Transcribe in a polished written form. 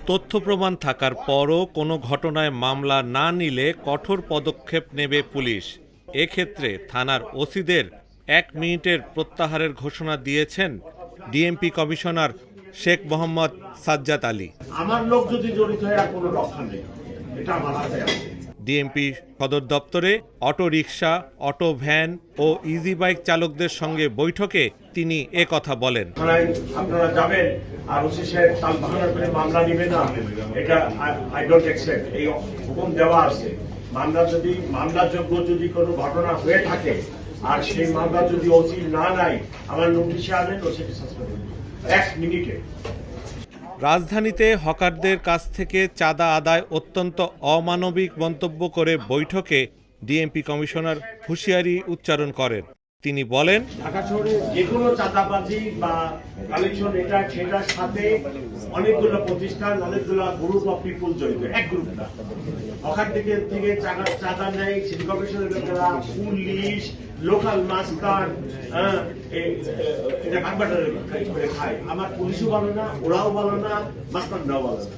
তথ্য প্রমাণ থাকার পরও কোনো ঘটনায় মামলা না নিলে কঠোর পদক্ষেপ নেবে পুলিশ। এক্ষেত্রে থানার ওসিদের 1 মিনিটের প্রত্যাহারের ঘোষণা দিয়েছেন ডিএমপি কমিশনার শেখ মোহাম্মদ সাজ্জাদ আলী। আমার লোক যদি জড়িত হয় আর কোনো রক্ষা নেই, এটা আমার হাতে আছে। ডিএমপি সদর দপ্তরে অটোরিকশা, অটো ভ্যান ও ইজি বাইক চালকদের সঙ্গে বৈঠকে তিনি কথা বলেন। আপনারা যাবেন আর ওসি সাহেব তাল বাহানা করে মামলা নেবে না, এটা আই ডোন্ট অ্যাকসেপ্ট। এই হুকুম দেওয়া আছে, মামলাযোগ্য যদি কোনো ঘটনা হয়ে থাকে আর সেই মামলা যদি ওসি না নেয়, আমার নোটিশে আনেন, ওসিকে সাসপেন্ড করবেন 1 মিনিটে। রাজধানীতে হকারদের কাছ থেকে চাঁদা আদায় অত্যন্ত অমানবিক মন্তব্য করে বৈঠকে ডিএমপি কমিশনার হুঁশিয়ারি উচ্চারণ করেন। তিনি বলেন, ঢাকা শহরে যে কোনো চাঁদাবাজি বা কালেকশন সেটার সাথে অনেকগুলো প্রতিষ্ঠান, অনেকগুলো গ্রুপ অফ পিপুল জড়িত, এক গ্রুপ না। ওখান থেকে চাঁদা নেয় সিটি কর্পোরেশনের লোকেরা, পুলিশ, লোকাল মাস্টার, এটা কাঠবাটারে করে খায়। আমার পুলিশও ভালো না, ওরাও ভালো না, মাস্টাররাও ভালো না।